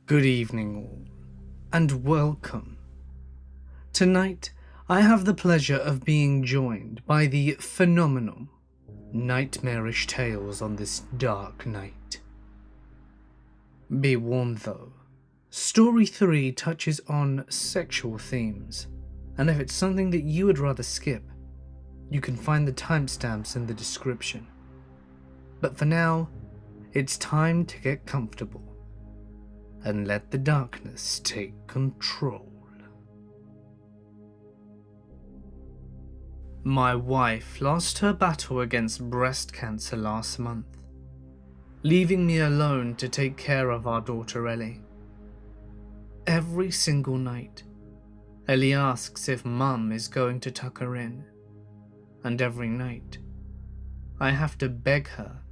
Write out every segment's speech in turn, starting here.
Good evening all, and welcome. Tonight, I have the pleasure of being joined by the phenomenal, nightmarish tales on this dark night. Be warned though, Story 3 touches on sexual themes, and if it's something that you would rather skip, you can find the timestamps in the description. But for now, it's time to get comfortable and let the darkness take control. My wife lost her battle against breast cancer last month, leaving me alone to take care of our daughter Ellie. Every single night, Ellie asks if Mum is going to tuck her in, and every night, I have to beg her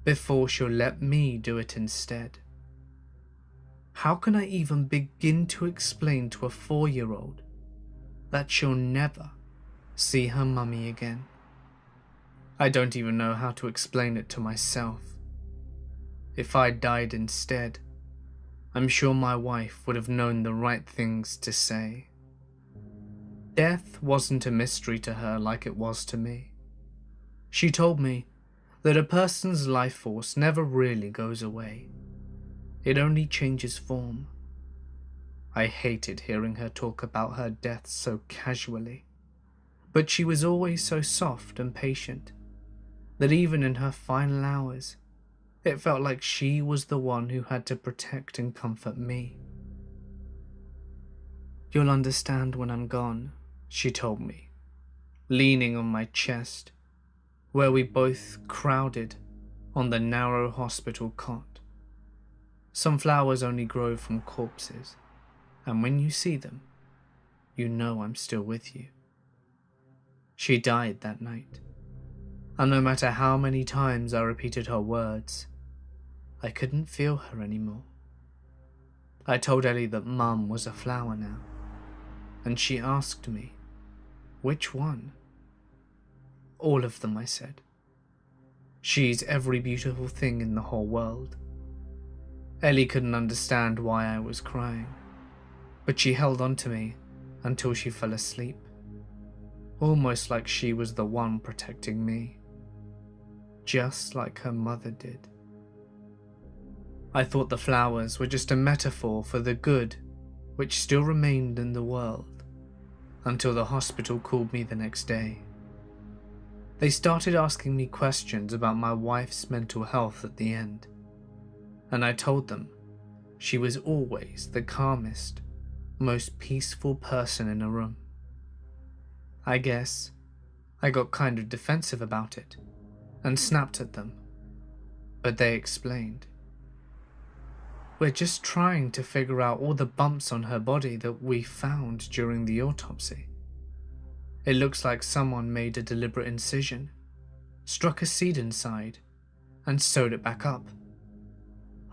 before she'll let me do it instead. How can I even begin to explain to a 4-year-old that she'll never see her mummy again? I don't even know how to explain it to myself. If I died instead, I'm sure my wife would have known the right things to say. Death wasn't a mystery to her like it was to me. She told me that a person's life force never really goes away. It only changes form. I hated hearing her talk about her death so casually, but she was always so soft and patient that even in her final hours, it felt like she was the one who had to protect and comfort me. "You'll understand when I'm gone," she told me, leaning on my chest, where we both crowded on the narrow hospital cot. Some flowers only grow from corpses, and when you see them, you know I'm still with you. She died that night, and no matter how many times I repeated her words, I couldn't feel her anymore. I told Ellie that Mum was a flower now, and she asked me, "Which one?" "All of them," I said. "She's every beautiful thing in the whole world." Ellie couldn't understand why I was crying, but she held on to me until she fell asleep, almost like she was the one protecting me, just like her mother did. I thought the flowers were just a metaphor for the good which still remained in the world, until the hospital called me the next day. They started asking me questions about my wife's mental health at the end, and I told them she was always the calmest, most peaceful person in a room. I guess I got kind of defensive about it and snapped at them, but they explained, "We're just trying to figure out all the bumps on her body that we found during the autopsy. It looks like someone made a deliberate incision, struck a seed inside, and sewed it back up.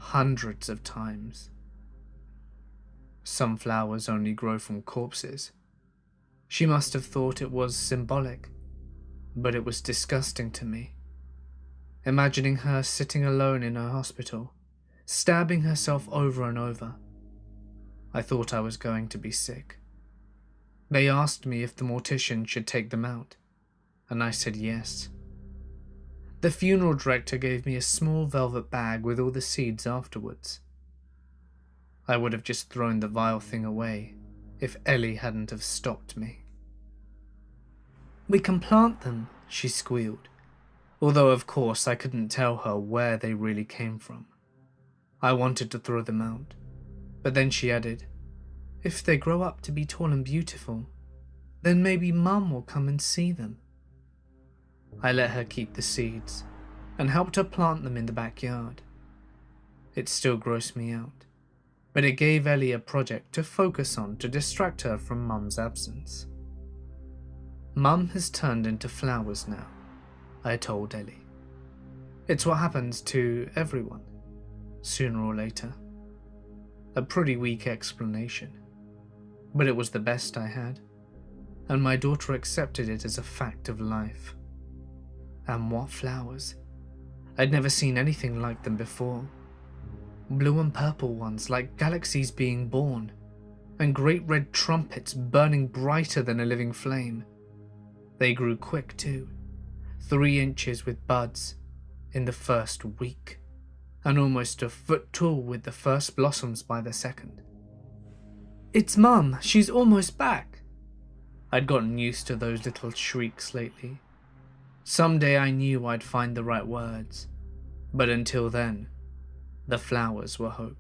Hundreds of times. Some flowers only grow from corpses." She must have thought it was symbolic, but it was disgusting to me. Imagining her sitting alone in her hospital, stabbing herself over and over. I thought I was going to be sick. They asked me if the mortician should take them out, and I said yes. The funeral director gave me a small velvet bag with all the seeds afterwards. I would have just thrown the vile thing away if Ellie hadn't have stopped me. "We can plant them," she squealed, although of course I couldn't tell her where they really came from. I wanted to throw them out, but then she added, "If they grow up to be tall and beautiful, then maybe Mum will come and see them." I let her keep the seeds and helped her plant them in the backyard. It still grossed me out, but it gave Ellie a project to focus on to distract her from Mum's absence. "Mum has turned into flowers now," I told Ellie. "It's what happens to everyone, sooner or later." A pretty weak explanation, but it was the best I had, and my daughter accepted it as a fact of life. And what flowers! I'd never seen anything like them before. blue and purple ones like galaxies being born, and great red trumpets burning brighter than a living flame. They grew quick too, 3 inches with buds in the first week, and almost a foot tall with the first blossoms by the second. "It's Mum, she's almost back." I'd gotten used to those little shrieks lately. Someday I knew I'd find the right words, but until then, the flowers were hope.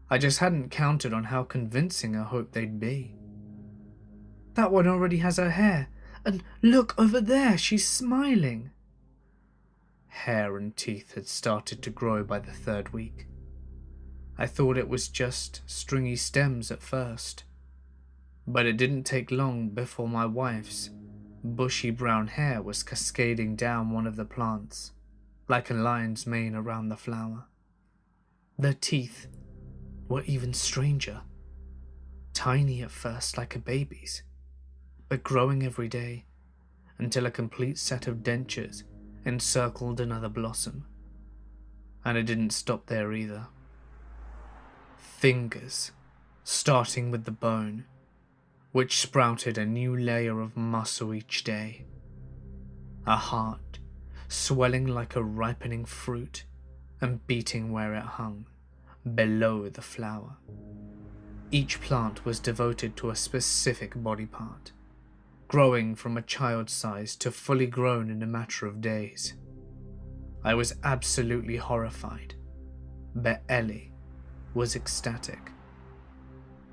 I just hadn't counted on how convincing a hope they'd be. "That one already has her hair, and look over there, she's smiling." Hair and teeth had started to grow by the 3rd week. I thought it was just stringy stems at first, but it didn't take long before my wife's bushy brown hair was cascading down one of the plants, like a lion's mane around the flower. The teeth were even stranger, tiny at first like a baby's, but growing every day until a complete set of dentures encircled another blossom. And it didn't stop there either. Fingers, starting with the bone, which sprouted a new layer of muscle each day. A heart, swelling like a ripening fruit and beating where it hung, below the flower. Each plant was devoted to a specific body part, growing from a child's size to fully grown in a matter of days. I was absolutely horrified, but Ellie was ecstatic.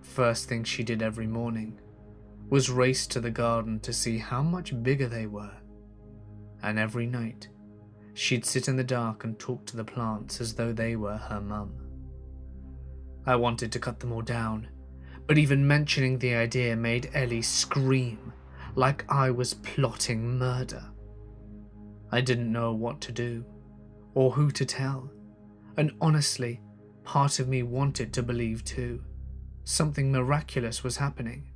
First thing she did every morning was race to the garden to see how much bigger they were, and every night she'd sit in the dark and talk to the plants as though they were her mum. I wanted to cut them all down, but even mentioning the idea made Ellie scream like I was plotting murder. I didn't know what to do, or who to tell, and honestly, part of me wanted to believe too. Something miraculous was happening,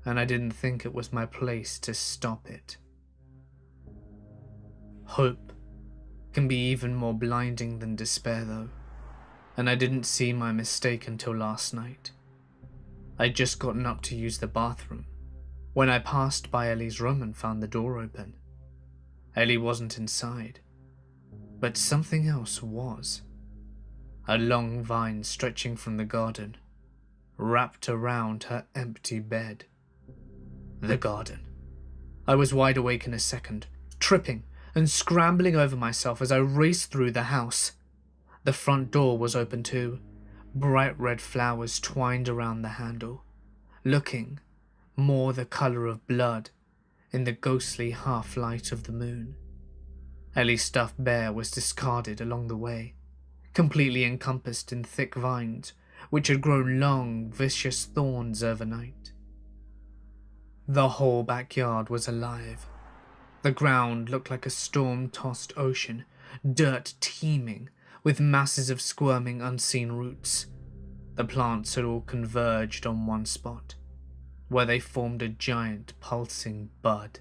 and I didn't think it was my place to stop it. Hope can be even more blinding than despair though, and I didn't see my mistake until last night. I'd just gotten up to use the bathroom when I passed by Ellie's room and found the door open. Ellie wasn't inside, but something else was. A long vine stretching from the garden, wrapped around her empty bed. The garden. I was wide awake in a second, tripping and scrambling over myself as I raced through the house. The front door was open too, bright red flowers twined around the handle, looking more the colour of blood in the ghostly half-light of the moon. Ellie's stuffed bear was discarded along the way, completely encompassed in thick vines which had grown long, vicious thorns overnight. The whole backyard was alive. The ground looked like a storm-tossed ocean, dirt teeming with masses of squirming unseen roots. The plants had all converged on one spot, where they formed a giant pulsing bud.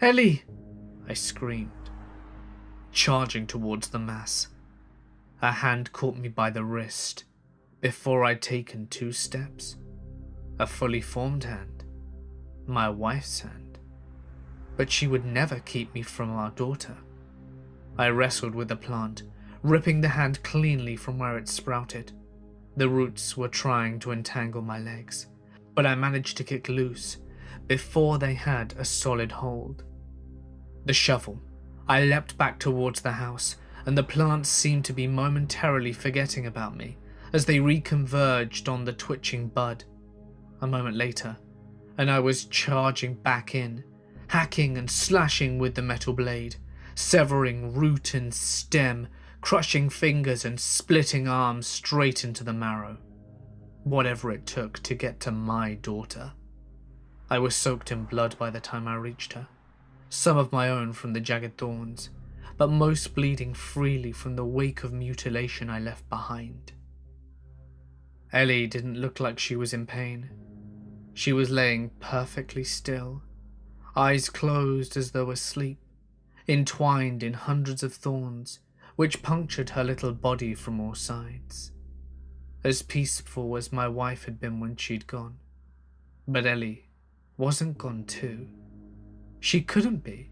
"Ellie!" I screamed, charging towards the mass. A hand caught me by the wrist before I'd taken 2 steps. A fully formed hand, my wife's hand. But she would never keep me from our daughter. I wrestled with the plant, ripping the hand cleanly from where it sprouted. The roots were trying to entangle my legs, but I managed to kick loose before they had a solid hold. The shovel, I leapt back towards the house, and the plants seemed to be momentarily forgetting about me as they reconverged on the twitching bud. A moment later, and I was charging back in, hacking and slashing with the metal blade, severing root and stem, crushing fingers and splitting arms straight into the marrow. Whatever it took to get to my daughter. I was soaked in blood by the time I reached her, some of my own from the jagged thorns, but most bleeding freely from the wake of mutilation I left behind. Ellie didn't look like she was in pain. She was laying perfectly still, eyes closed as though asleep, entwined in hundreds of thorns, which punctured her little body from all sides. As peaceful as my wife had been when she'd gone. But Ellie wasn't gone too. She couldn't be.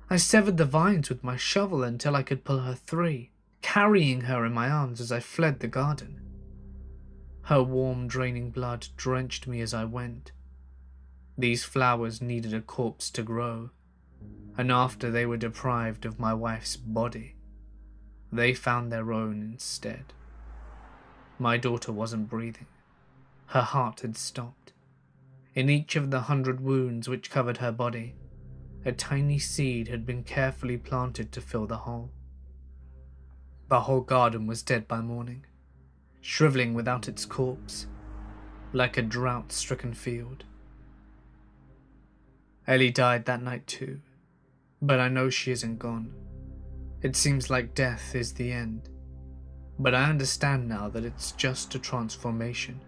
I severed the vines with my shovel until I could pull her free, carrying her in my arms as I fled the garden. Her warm, draining blood drenched me as I went. These flowers needed a corpse to grow, and after they were deprived of my wife's body, they found their own instead. My daughter wasn't breathing. Her heart had stopped. In each of the 100 wounds which covered her body, a tiny seed had been carefully planted to fill the hole. The whole garden was dead by morning, shriveling without its corpse, like a drought-stricken field. Ellie died that night too, but I know she isn't gone. It seems like death is the end, but I understand now that it's just a transformation.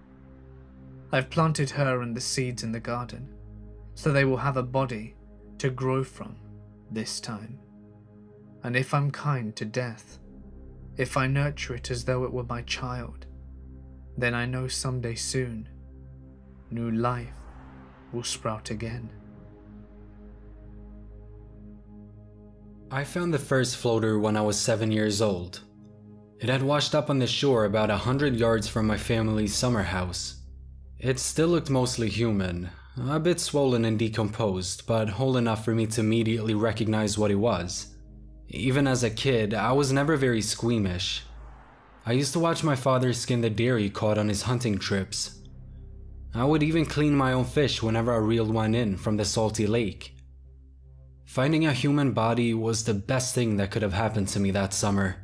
I've planted her and the seeds in the garden, so they will have a body to grow from this time. And if I'm kind to death, if I nurture it as though it were my child, then I know someday soon, new life will sprout again. I found the first floater when I was 7 years old. It had washed up on the shore about 100 yards from my family's summer house. It still looked mostly human, a bit swollen and decomposed, but whole enough for me to immediately recognize what it was. Even as a kid, I was never very squeamish. I used to watch my father skin the deer he caught on his hunting trips. I would even clean my own fish whenever I reeled one in from the salty lake. Finding a human body was the best thing that could have happened to me that summer.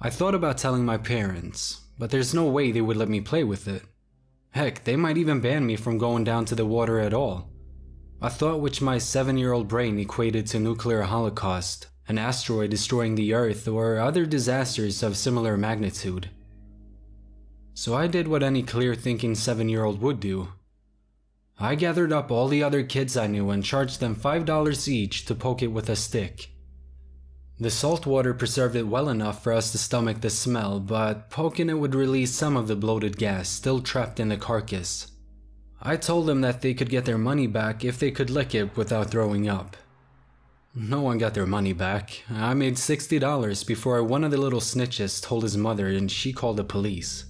I thought about telling my parents, but there's no way they would let me play with it. Heck, they might even ban me from going down to the water at all. A thought which my 7-year-old brain equated to nuclear holocaust, an asteroid destroying the Earth, or other disasters of similar magnitude. So I did what any clear-thinking 7-year-old would do. I gathered up all the other kids I knew and charged them $5 each to poke it with a stick. The salt water preserved it well enough for us to stomach the smell, but poking it would release some of the bloated gas still trapped in the carcass. I told them that they could get their money back if they could lick it without throwing up. No one got their money back. I made $60 before one of the little snitches told his mother and she called the police.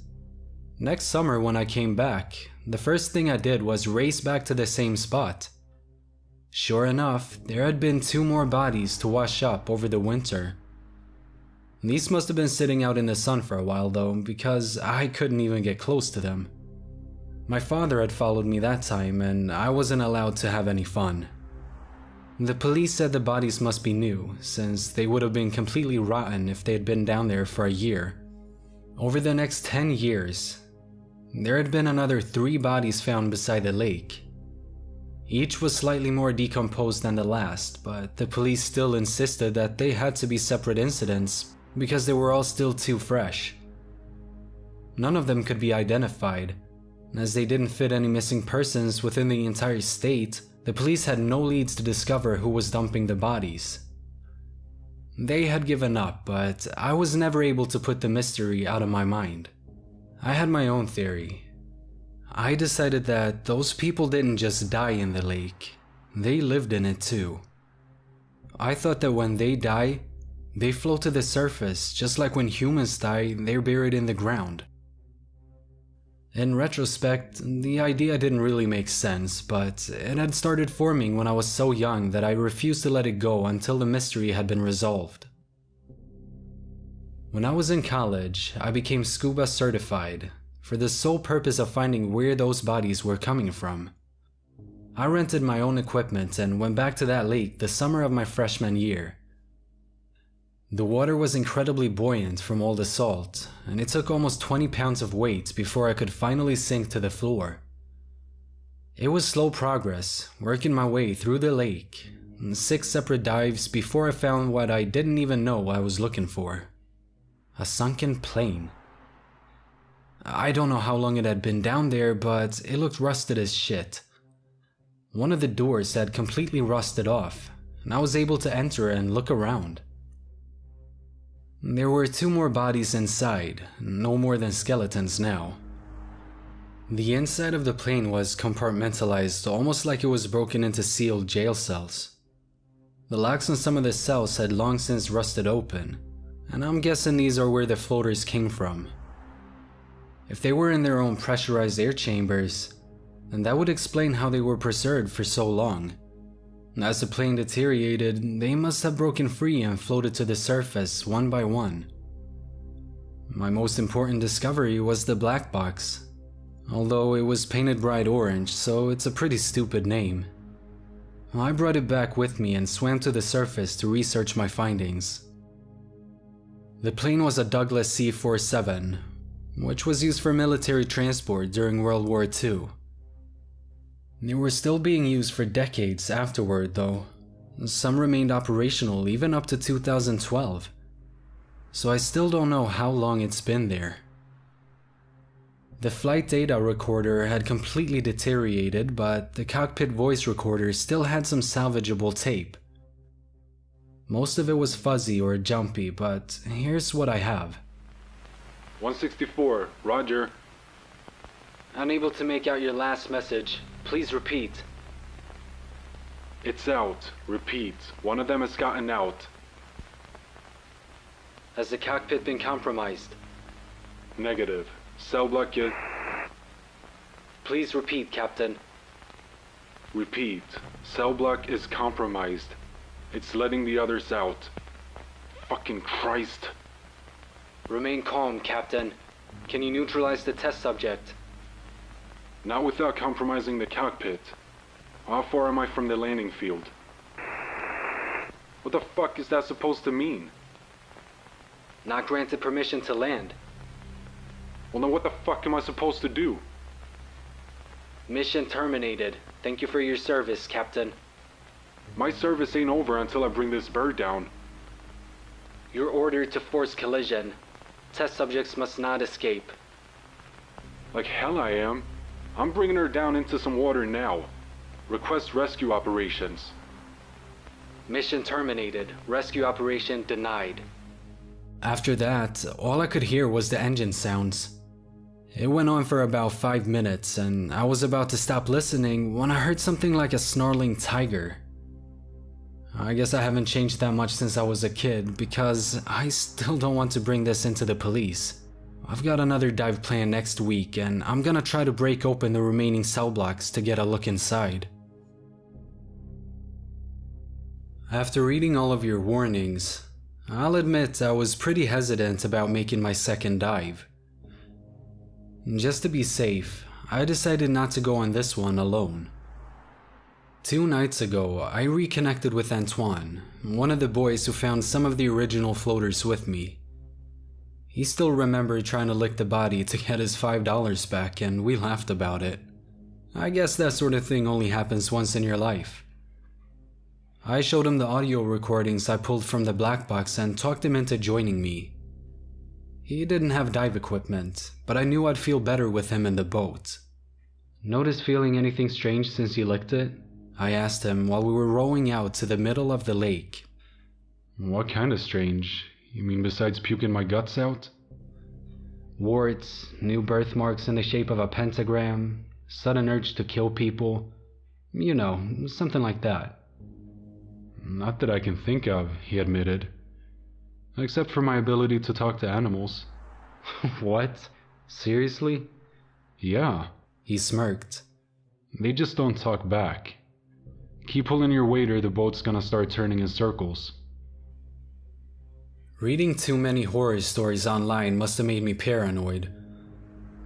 Next summer when I came back, the first thing I did was race back to the same spot. Sure enough, there had been 2 more bodies to wash up over the winter. These must have been sitting out in the sun for a while though, because I couldn't even get close to them. My father had followed me that time and I wasn't allowed to have any fun. The police said the bodies must be new, since they would have been completely rotten if they had been down there for a year. Over the next 10 years, there had been another 3 bodies found beside the lake. Each was slightly more decomposed than the last, but the police still insisted that they had to be separate incidents because they were all still too fresh. None of them could be identified, and as they didn't fit any missing persons within the entire state, the police had no leads to discover who was dumping the bodies. They had given up, but I was never able to put the mystery out of my mind. I had my own theory. I decided that those people didn't just die in the lake, they lived in it too. I thought that when they die, they float to the surface, just like when humans die, they're buried in the ground. In retrospect, the idea didn't really make sense, but it had started forming when I was so young that I refused to let it go until the mystery had been resolved. When I was in college, I became scuba certified, for the sole purpose of finding where those bodies were coming from. I rented my own equipment and went back to that lake the summer of my freshman year. The water was incredibly buoyant from all the salt, and it took almost 20 pounds of weight before I could finally sink to the floor. It was slow progress, working my way through the lake, 6 separate dives before I found what I didn't even know I was looking for. A sunken plane. I don't know how long it had been down there, but it looked rusted as shit. One of the doors had completely rusted off, and I was able to enter and look around. There were 2 more bodies inside, no more than skeletons now. The inside of the plane was compartmentalized, almost like it was broken into sealed jail cells. The locks on some of the cells had long since rusted open, and I'm guessing these are where the floaters came from. If they were in their own pressurized air chambers, then that would explain how they were preserved for so long. As the plane deteriorated, they must have broken free and floated to the surface one by one. My most important discovery was the black box, although it was painted bright orange, so it's a pretty stupid name. I brought it back with me and swam to the surface to research my findings. The plane was a Douglas C-47, which was used for military transport during World War II. They were still being used for decades afterward, though. Some remained operational even up to 2012, so I still don't know how long it's been there. The flight data recorder had completely deteriorated, but the cockpit voice recorder still had some salvageable tape. Most of it was fuzzy or jumpy, but here's what I have. 164, Roger. Unable to make out your last message. Please repeat. It's out. Repeat. One of them has gotten out. Has the cockpit been compromised? Negative. Cell block is... Please repeat, Captain. Repeat. Cell block is compromised. It's letting the others out. Fucking Christ. Remain calm, Captain. Can you neutralize the test subject? Not without compromising the cockpit. How far am I from the landing field? What the fuck is that supposed to mean? Not granted permission to land. Well, then what the fuck am I supposed to do? Mission terminated. Thank you for your service, Captain. My service ain't over until I bring this bird down. You're ordered to force collision. Test subjects must not escape. Like hell I am. I'm bringing her down into some water now. Request rescue operations. Mission terminated. Rescue operation denied. After that, all I could hear was the engine sounds. It went on for about 5 minutes, and I was about to stop listening when I heard something like a snarling tiger. I guess I haven't changed that much since I was a kid, because I still don't want to bring this into the police. I've got another dive planned next week, and I'm gonna try to break open the remaining cell blocks to get a look inside. After reading all of your warnings, I'll admit I was pretty hesitant about making my second dive. Just to be safe, I decided not to go on this one alone. 2 nights ago, I reconnected with Antoine, one of the boys who found some of the original floaters with me. He still remembered trying to lick the body to get his $5 back, and we laughed about it. I guess that sort of thing only happens once in your life. I showed him the audio recordings I pulled from the black box and talked him into joining me. He didn't have dive equipment, but I knew I'd feel better with him in the boat. Notice feeling anything strange since you licked it? I asked him while we were rowing out to the middle of the lake. What kind of strange? You mean besides puking my guts out? Warts, new birthmarks in the shape of a pentagram, sudden urge to kill people. You know, something like that. Not that I can think of, he admitted. Except for my ability to talk to animals. What? Seriously? Yeah. He smirked. They just don't talk back. Keep pulling your weight or the boat's gonna start turning in circles. Reading too many horror stories online must have made me paranoid.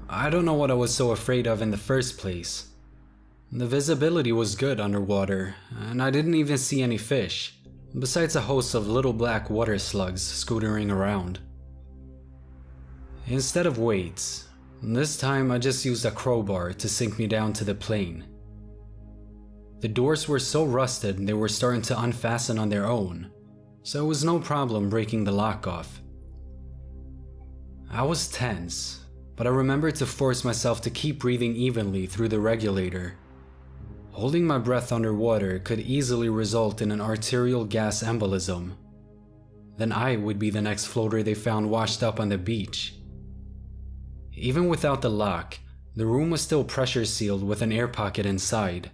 I don't know what I was so afraid of in the first place. The visibility was good underwater, and I didn't even see any fish, besides a host of little black water slugs scootering around. Instead of weights, this time I just used a crowbar to sink me down to the plane. The doors were so rusted they were starting to unfasten on their own, so it was no problem breaking the lock off. I was tense, but I remembered to force myself to keep breathing evenly through the regulator. Holding my breath underwater could easily result in an arterial gas embolism. then I would be the next floater they found washed up on the beach. Even without the lock, the room was still pressure sealed with an air pocket inside.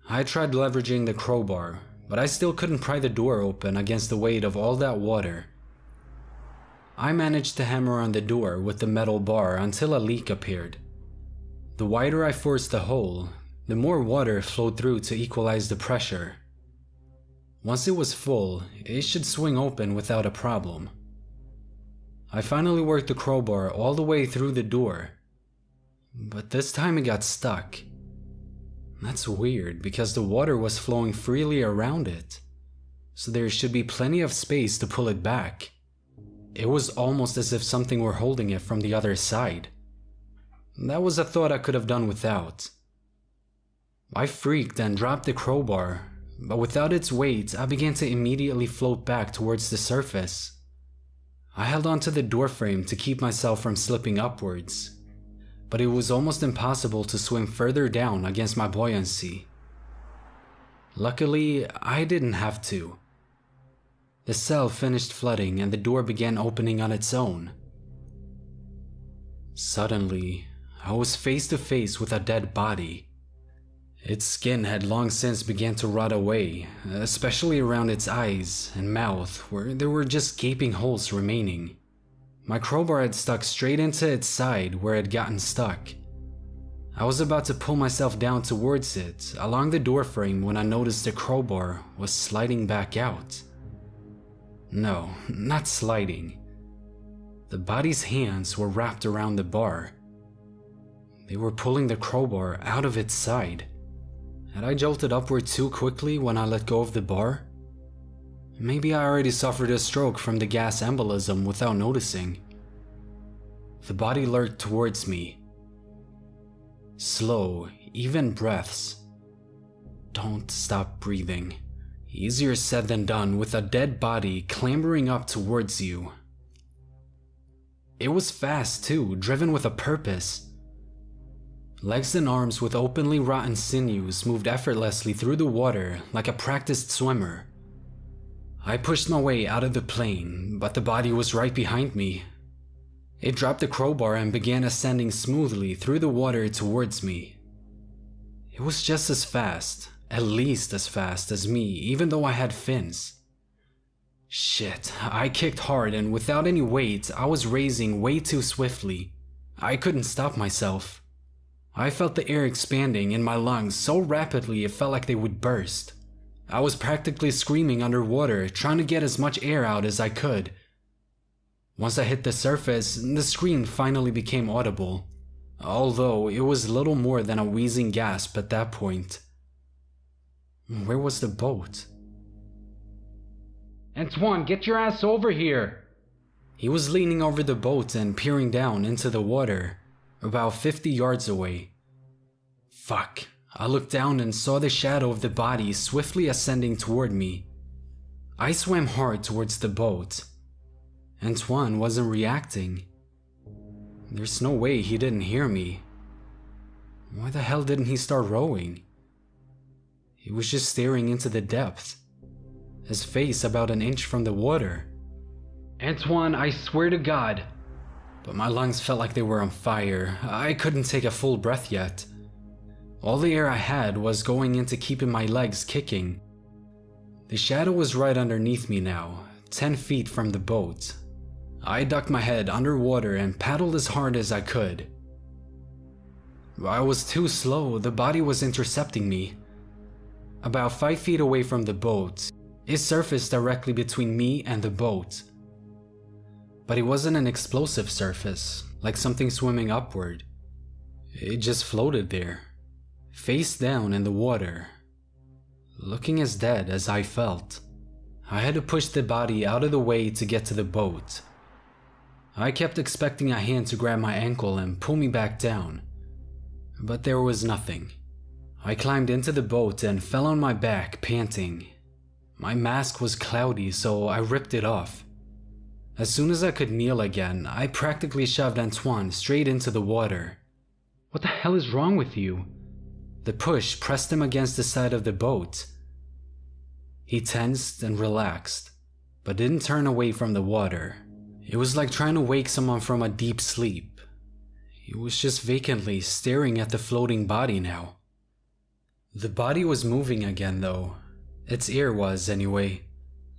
I tried leveraging the crowbar, but I still couldn't pry the door open against the weight of all that water. I managed to hammer on the door with the metal bar until a leak appeared. The wider I forced the hole, the more water flowed through to equalize the pressure. Once it was full, it should swing open without a problem. I finally worked the crowbar all the way through the door, but this time it got stuck. That's weird because the water was flowing freely around it, so there should be plenty of space to pull it back. It was almost as if something were holding it from the other side. That was a thought I could have done without. I freaked and dropped the crowbar, but without its weight, I began to immediately float back towards the surface. I held onto the doorframe to keep myself from slipping upwards, but it was almost impossible to swim further down against my buoyancy. Luckily, I didn't have to. The cell finished flooding and the door began opening on its own. Suddenly, I was face to face with a dead body. Its skin had long since begun to rot away, especially around its eyes and mouth where there were just gaping holes remaining. My crowbar had stuck straight into its side where it had gotten stuck. I was about to pull myself down towards it along the doorframe when I noticed the crowbar was sliding back out. No, not sliding. The body's hands were wrapped around the bar. They were pulling the crowbar out of its side. Had I jolted upward too quickly when I let go of the bar? Maybe I already suffered a stroke from the gas embolism without noticing. The body lurched towards me. Slow, even breaths. Don't stop breathing. Easier said than done with a dead body clambering up towards you. It was fast too, driven with a purpose. Legs and arms with openly rotten sinews moved effortlessly through the water like a practiced swimmer. I pushed my way out of the plane, but the body was right behind me. It dropped the crowbar and began ascending smoothly through the water towards me. It was just as fast, at least as fast as me, even though I had fins. Shit, I kicked hard and without any weight, I was raising way too swiftly. I couldn't stop myself. I felt the air expanding in my lungs so rapidly it felt like they would burst. I was practically screaming underwater, trying to get as much air out as I could. Once I hit the surface, the scream finally became audible, although it was little more than a wheezing gasp at that point. Where was the boat? Antoine, get your ass over here! He was leaning over the boat and peering down into the water, about 50 yards away. Fuck. I looked down and saw the shadow of the body swiftly ascending toward me. I swam hard towards the boat. Antoine wasn't reacting. There's no way he didn't hear me. Why the hell didn't he start rowing? He was just staring into the depth, his face about an inch from the water. Antoine, I swear to God. But my lungs felt like they were on fire. I couldn't take a full breath yet. All the air I had was going into keeping my legs kicking. The shadow was right underneath me now, 10 feet from the boat. I ducked my head underwater and paddled as hard as I could. I was too slow, the body was intercepting me. About 5 feet away from the boat, it surfaced directly between me and the boat. But it wasn't an explosive surface, like something swimming upward. It just floated there, face down in the water, looking as dead as I felt. I had to push the body out of the way to get to the boat. I kept expecting a hand to grab my ankle and pull me back down, but there was nothing. I climbed into the boat and fell on my back, panting. My mask was cloudy, so I ripped it off. As soon as I could kneel again, I practically shoved Antoine straight into the water. What the hell is wrong with you? The push pressed him against the side of the boat. He tensed and relaxed. but didn't turn away from the water. It was like trying to wake someone from a deep sleep. He was just vacantly staring at the floating body now. The body was moving again though. Its ear was, anyway.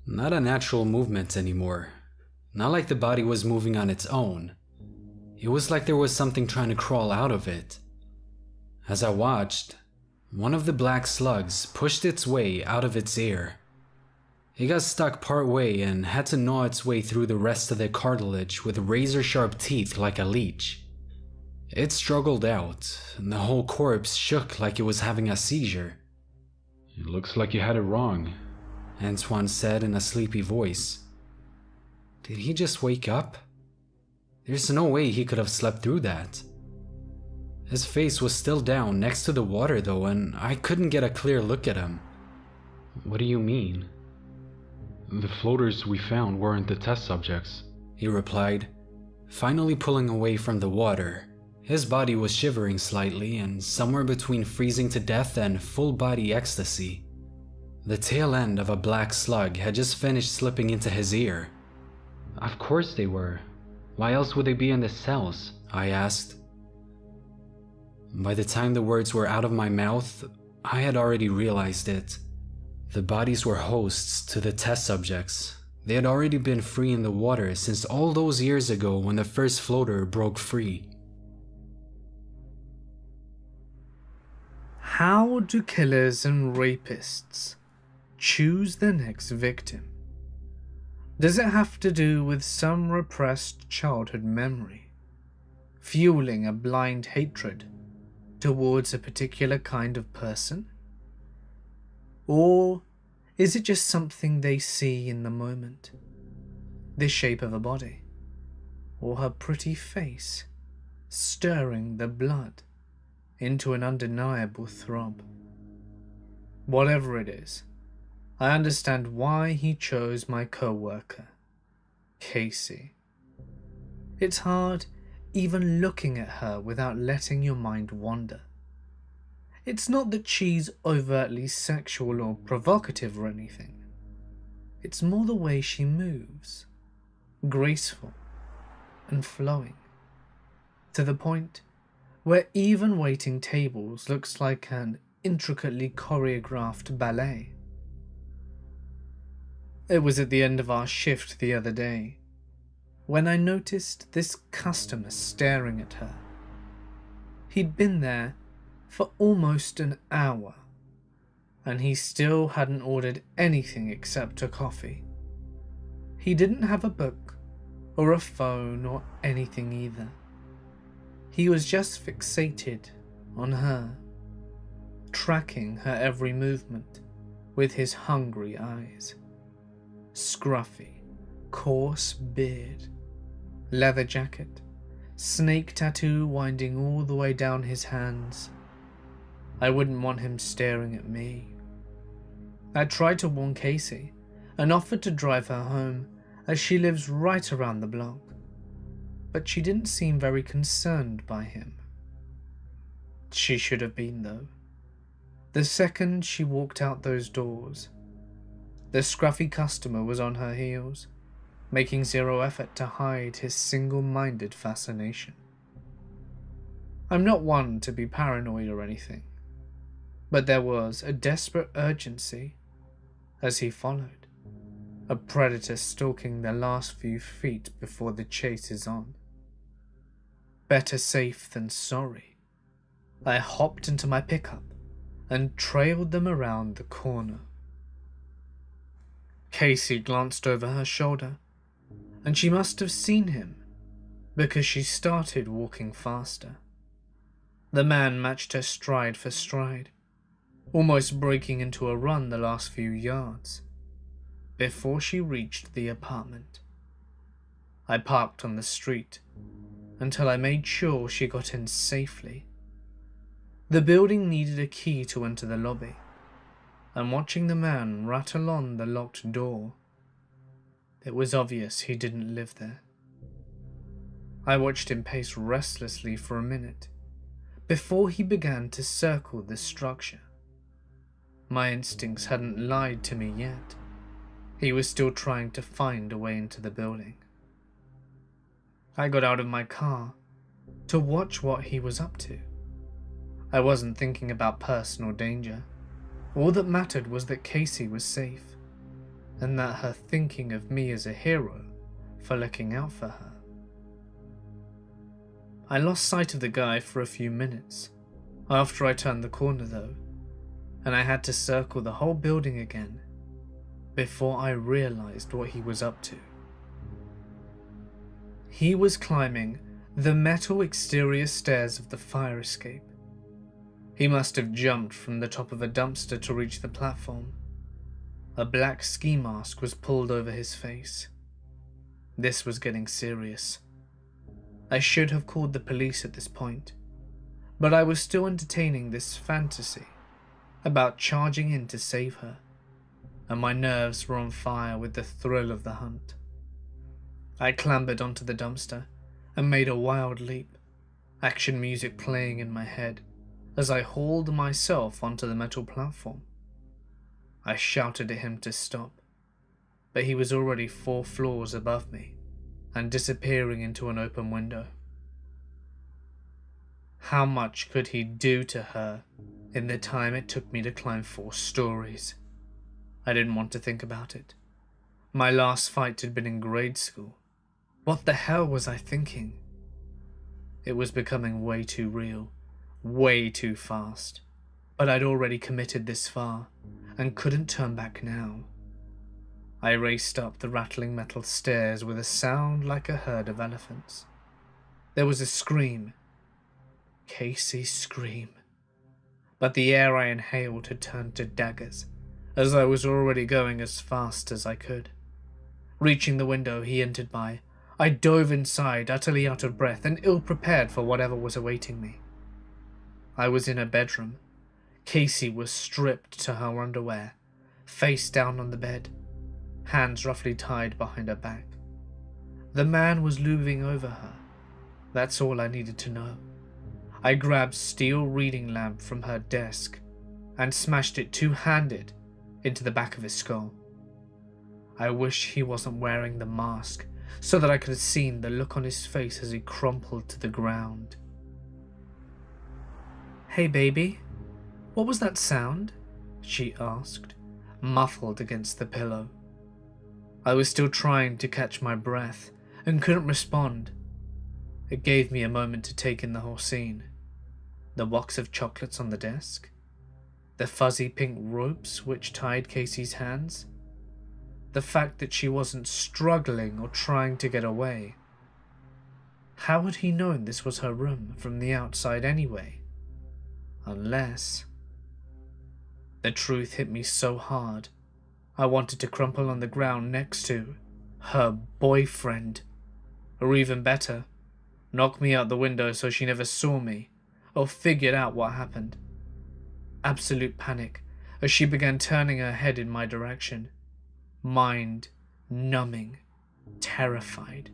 Not a natural movement anymore. Not like the body was moving on its own. It was like there was something trying to crawl out of it. As I watched, one of the black slugs pushed its way out of its ear. It got stuck part way and had to gnaw its way through the rest of the cartilage with razor-sharp teeth like a leech. It struggled out, and the whole corpse shook like it was having a seizure. It looks like you had it wrong, Antoine said in a sleepy voice. Did he just wake up? There's no way he could have slept through that. His face was still down next to the water though, and I couldn't get a clear look at him. What do you mean? The floaters we found weren't the test subjects, he replied, finally pulling away from the water. His body was shivering slightly and somewhere between freezing to death and full body ecstasy. The tail end of a black slug had just finished slipping into his ear. Of course they were. Why else would they be in the cells? I asked. By the time the words were out of my mouth, I had already realized it. The bodies were hosts to the test subjects. They had already been free in the water since all those years ago when the first floater broke free. How do killers and rapists choose their next victim? Does it have to do with some repressed childhood memory, fueling a blind hatred towards a particular kind of person? Or is it just something they see in the moment? The shape of a body, or her pretty face, stirring the blood into an undeniable throb. Whatever it is, I understand why he chose my co-worker, Casey. It's hard even looking at her without letting your mind wander. It's not that she's overtly sexual or provocative or anything. It's more the way she moves, graceful and flowing, to the point where even waiting tables looks like an intricately choreographed ballet. It was at the end of our shift the other day when I noticed this customer staring at her. He'd been there for almost an hour, and he still hadn't ordered anything except a coffee. He didn't have a book or a phone or anything either. He was just fixated on her, tracking her every movement with his hungry eyes. Scruffy, coarse beard, leather jacket, snake tattoo winding all the way down his hands. I wouldn't want him staring at me. I tried to warn Casey and offered to drive her home as she lives right around the block, but she didn't seem very concerned by him. She should have been though. The second she walked out those doors, the scruffy customer was on her heels, making zero effort to hide his single-minded fascination. I'm not one to be paranoid or anything, but there was a desperate urgency as he followed, a predator stalking the last few feet before the chase is on. Better safe than sorry. I hopped into my pickup and trailed them around the corner. Casey glanced over her shoulder, and she must have seen him because she started walking faster. The man matched her stride for stride, almost breaking into a run the last few yards before she reached the apartment. I parked on the street until I made sure she got in safely. The building needed a key to enter the lobby, and watching the man rattle on the locked door, it was obvious he didn't live there. I watched him pace restlessly for a minute before he began to circle the structure. My instincts hadn't lied to me yet. He was still trying to find a way into the building. I got out of my car to watch what he was up to. I wasn't thinking about personal danger. All that mattered was that Casey was safe, and that her thinking of me as a hero for looking out for her. I lost sight of the guy for a few minutes after I turned the corner though, and I had to circle the whole building again before I realized what he was up to. He was climbing the metal exterior stairs of the fire escape. He must have jumped from the top of a dumpster to reach the platform. A black ski mask was pulled over his face. This was getting serious. I should have called the police at this point, but I was still entertaining this fantasy about charging in to save her, and my nerves were on fire with the thrill of the hunt. I clambered onto the dumpster and made a wild leap, action music playing in my head as I hauled myself onto the metal platform. I shouted at him to stop, but he was already 4 floors above me and disappearing into an open window. How much could he do to her in the time it took me to climb 4 stories? I didn't want to think about it. My last fight had been in grade school. What the hell was I thinking? It was becoming way too real, way too fast, but I'd already committed this far and couldn't turn back now. I raced up the rattling metal stairs with a sound like a herd of elephants. There was a scream. Casey's scream. But the air I inhaled had turned to daggers, as I was already going as fast as I could. Reaching the window he entered by, I dove inside, utterly out of breath and ill-prepared for whatever was awaiting me. I was in her bedroom. Casey was stripped to her underwear, face down on the bed, hands roughly tied behind her back. The man was looming over her. That's all I needed to know. I grabbed steel reading lamp from her desk and smashed it two-handed into the back of his skull. I wish he wasn't wearing the mask so that I could have seen the look on his face as he crumpled to the ground. "Hey baby, what was that sound?" she asked, muffled against the pillow. I was still trying to catch my breath and couldn't respond. It gave me a moment to take in the whole scene. The box of chocolates on the desk, the fuzzy pink ropes which tied Casey's hands, the fact that she wasn't struggling or trying to get away. How had he known this was her room from the outside anyway? Unless... The truth hit me so hard, I wanted to crumple on the ground next to her boyfriend. Or even better, knock me out the window so she never saw me or figured out what happened. Absolute panic as she began turning her head in my direction. Mind numbing, terrified,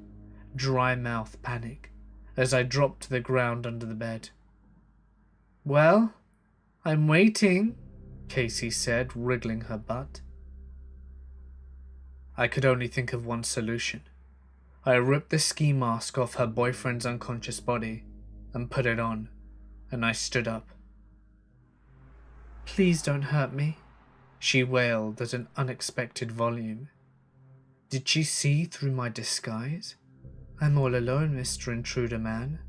dry mouth panic as I dropped to the ground under the bed. "Well, I'm waiting," Casey said, wriggling her butt. I could only think of one solution. I ripped the ski mask off her boyfriend's unconscious body and put it on, and I stood up. "Please don't hurt me," she wailed at an unexpected volume. Did she see through my disguise? "I'm all alone, Mr. Intruder Man.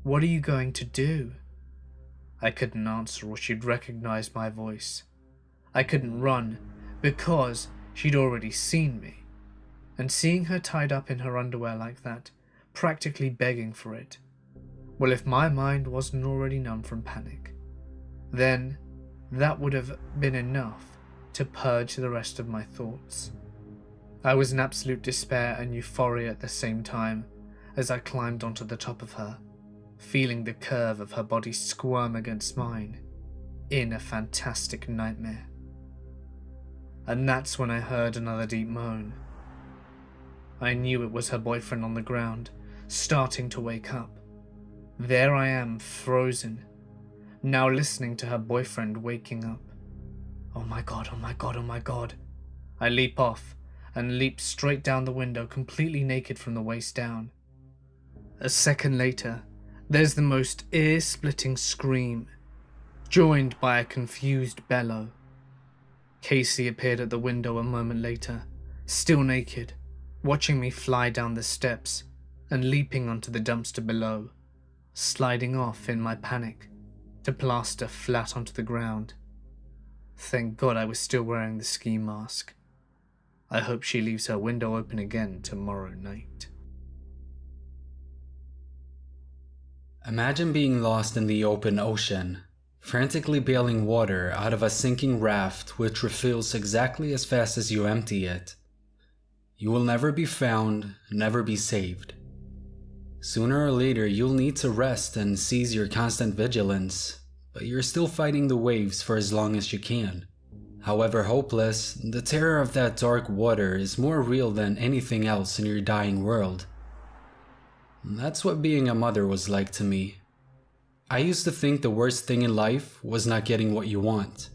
What are you going to do?" I couldn't answer or she'd recognize my voice. I couldn't run because she'd already seen me. And seeing her tied up in her underwear like that, practically begging for it, well, if my mind wasn't already numb from panic, then that would have been enough to purge the rest of my thoughts. I was in absolute despair and euphoria at the same time as I climbed onto the top of her, feeling the curve of her body squirm against mine in a fantastic nightmare. And that's when I heard another deep moan. I knew it was her boyfriend on the ground, starting to wake up. There I am, frozen, now listening to her boyfriend waking up. Oh my god, oh my god, oh my god. I leap off and leaped straight down the window, completely naked from the waist down. A second later, there's the most ear-splitting scream, joined by a confused bellow. Casey appeared at the window a moment later, still naked, watching me fly down the steps and leaping onto the dumpster below, sliding off in my panic to plaster flat onto the ground. Thank God I was still wearing the ski mask. I hope she leaves her window open again tomorrow night. Imagine being lost in the open ocean, frantically bailing water out of a sinking raft which refills exactly as fast as you empty it. You will never be found, never be saved. Sooner or later you'll need to rest and cease your constant vigilance, but you're still fighting the waves for as long as you can. However hopeless, the terror of that dark water is more real than anything else in your dying world. That's what being a mother was like to me. I used to think the worst thing in life was not getting what you want.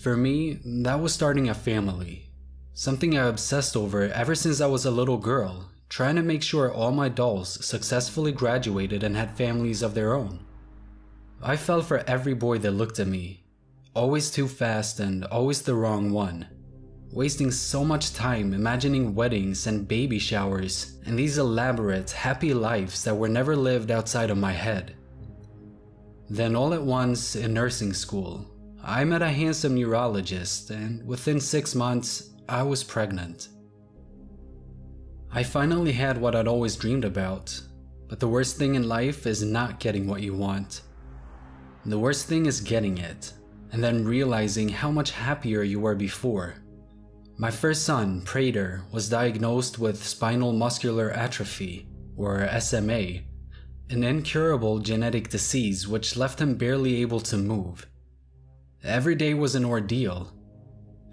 For me, that was starting a family. Something I obsessed over ever since I was a little girl, trying to make sure all my dolls successfully graduated and had families of their own. I fell for every boy that looked at me, always too fast and always the wrong one, wasting so much time imagining weddings and baby showers and these elaborate, happy lives that were never lived outside of my head. Then all at once, in nursing school, I met a handsome neurologist, and within 6 months, I was pregnant. I finally had what I'd always dreamed about, but the worst thing in life is not getting what you want. The worst thing is getting it, and then realizing how much happier you were before. My first son, Prater, was diagnosed with spinal muscular atrophy, or SMA, an incurable genetic disease which left him barely able to move. Every day was an ordeal.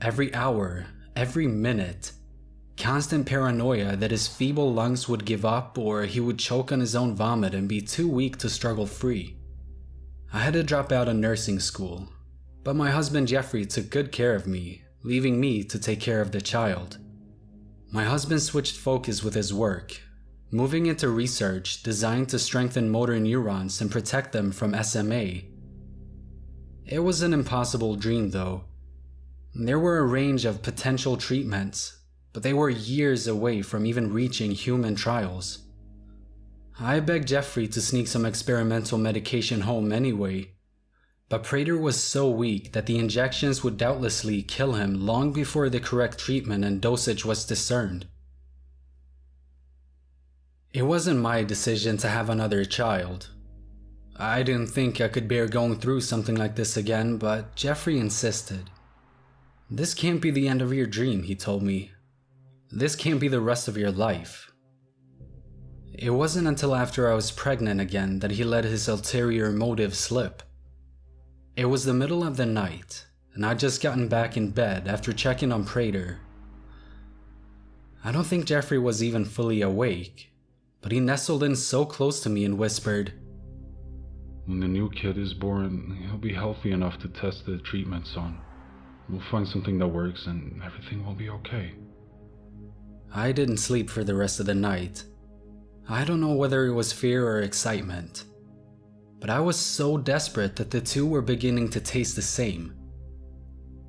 Every hour, every minute, constant paranoia that his feeble lungs would give up or he would choke on his own vomit and be too weak to struggle free. I had to drop out of nursing school, but my husband Jeffrey took good care of me, leaving me to take care of the child. My husband switched focus with his work, moving into research designed to strengthen motor neurons and protect them from SMA. It was an impossible dream though. There were a range of potential treatments, but they were years away from even reaching human trials. I begged Jeffrey to sneak some experimental medication home anyway, but Prater was so weak that the injections would doubtlessly kill him long before the correct treatment and dosage was discerned. It wasn't my decision to have another child. I didn't think I could bear going through something like this again, but Jeffrey insisted. "This can't be the end of your dream," he told me. "This can't be the rest of your life." It wasn't until after I was pregnant again that he let his ulterior motive slip. It was the middle of the night, and I'd just gotten back in bed after checking on Prater. I don't think Jeffrey was even fully awake, but he nestled in so close to me and whispered, When the new kid is born, he'll be healthy enough to test the treatments on. We'll find something that works and everything will be okay. I didn't sleep for the rest of the night. I don't know whether it was fear or excitement, but I was so desperate that the two were beginning to taste the same.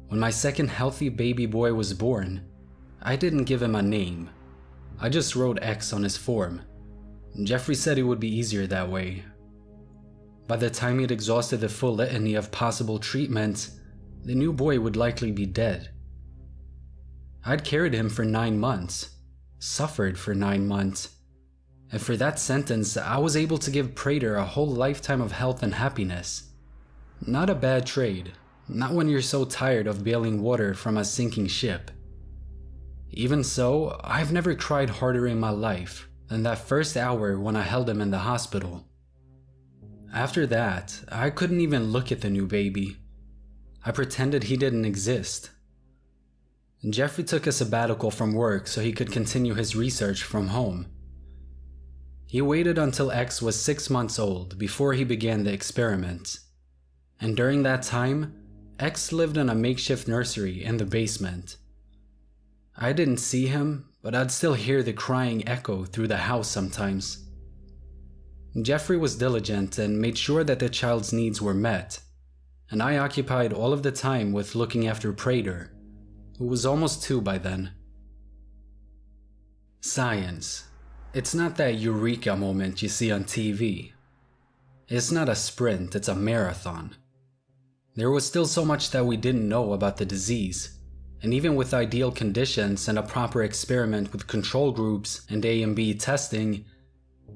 When my second healthy baby boy was born, I didn't give him a name. I just wrote X on his form. Jeffrey said it would be easier that way. By the time he'd exhausted the full litany of possible treatments, the new boy would likely be dead. I'd carried him for 9 months, suffered for 9 months, and for that sentence, I was able to give Prater a whole lifetime of health and happiness. Not a bad trade, not when you're so tired of bailing water from a sinking ship. Even so, I've never cried harder in my life than that first hour when I held him in the hospital. After that, I couldn't even look at the new baby. I pretended he didn't exist. Jeffrey took a sabbatical from work so he could continue his research from home. He waited until X was 6 months old before he began the experiments. And during that time, X lived in a makeshift nursery in the basement. I didn't see him, but I'd still hear the crying echo through the house sometimes. Jeffrey was diligent and made sure that the child's needs were met, and I occupied all of the time with looking after Prater, who was almost 2 by then. Science. It's not that eureka moment you see on TV. It's not a sprint, it's a marathon. There was still so much that we didn't know about the disease, and even with ideal conditions and a proper experiment with control groups and A and B testing,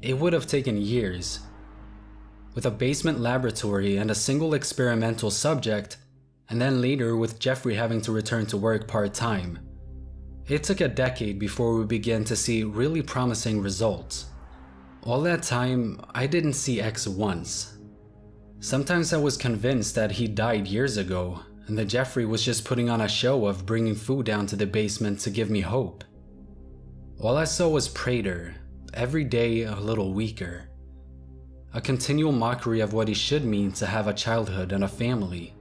it would have taken years. With a basement laboratory and a single experimental subject, and then later with Jeffrey having to return to work part-time, it took a decade before we began to see really promising results. All that time, I didn't see X once. Sometimes I was convinced that he died years ago, and that Jeffrey was just putting on a show of bringing food down to the basement to give me hope. All I saw was Prater, every day a little weaker. A continual mockery of what it should mean to have a childhood and a family.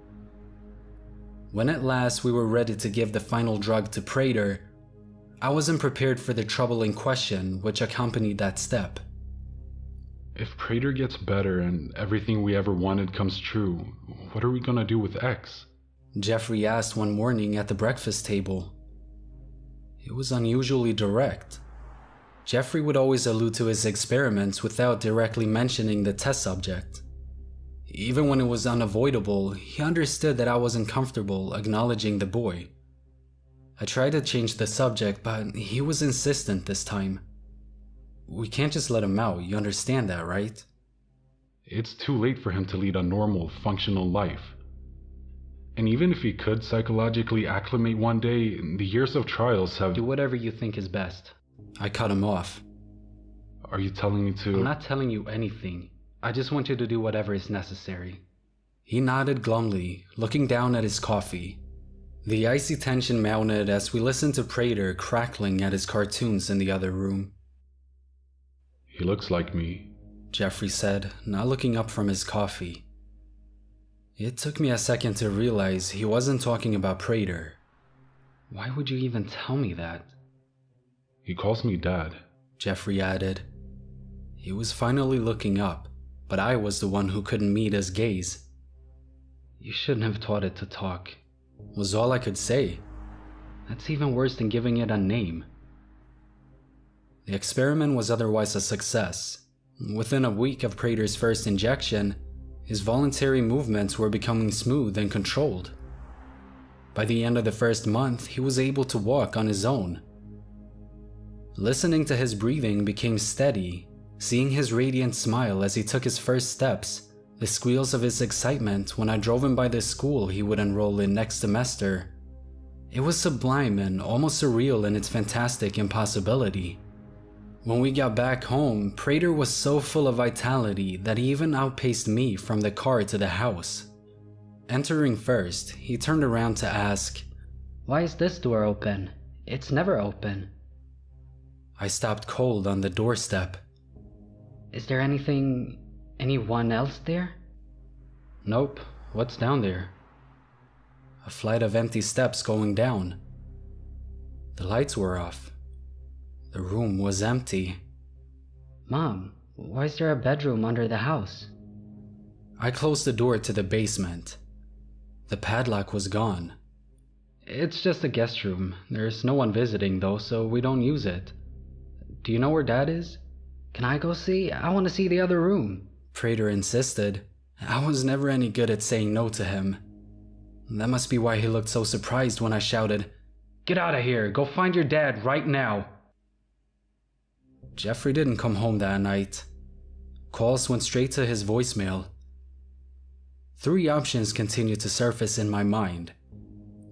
When at last we were ready to give the final drug to Prater, I wasn't prepared for the troubling question which accompanied that step. If Prater gets better and everything we ever wanted comes true, what are we gonna do with X? Jeffrey asked one morning at the breakfast table. It was unusually direct. Jeffrey would always allude to his experiments without directly mentioning the test subject. Even when it was unavoidable, he understood that I wasn't comfortable acknowledging the boy. I tried to change the subject, but he was insistent this time. We can't just let him out, you understand that, right? It's too late for him to lead a normal, functional life. And even if he could psychologically acclimate one day, the years of trials have— Do whatever you think is best. I cut him off. Are you telling me to— I'm not telling you anything. I just want you to do whatever is necessary. He nodded glumly, looking down at his coffee. The icy tension mounted as we listened to Prater crackling at his cartoons in the other room. He looks like me, Jeffrey said, not looking up from his coffee. It took me a second to realize he wasn't talking about Prater. Why would you even tell me that? He calls me Dad, Jeffrey added. He was finally looking up, but I was the one who couldn't meet his gaze. You shouldn't have taught it to talk, was all I could say. That's even worse than giving it a name. The experiment was otherwise a success. Within a week of Prater's first injection, his voluntary movements were becoming smooth and controlled. By the end of the first month, he was able to walk on his own. Listening to his breathing became steady, seeing his radiant smile as he took his first steps, the squeals of his excitement when I drove him by the school he would enroll in next semester. It was sublime and almost surreal in its fantastic impossibility. When we got back home, Prater was so full of vitality that he even outpaced me from the car to the house. Entering first, he turned around to ask, "Why is this door open? It's never open." I stopped cold on the doorstep. "Is there anyone else there?" "Nope. What's down there?" A flight of empty steps going down. The lights were off. The room was empty. "Mom, why is there a bedroom under the house?" I closed the door to the basement. The padlock was gone. "It's just a guest room. There's no one visiting though, so we don't use it. Do you know where Dad is?" "Can I go see? I want to see the other room," Prater insisted. I was never any good at saying no to him. That must be why he looked so surprised when I shouted, "Get out of here! Go find your dad right now!" Jeffrey didn't come home that night. Calls went straight to his voicemail. 3 options continued to surface in my mind.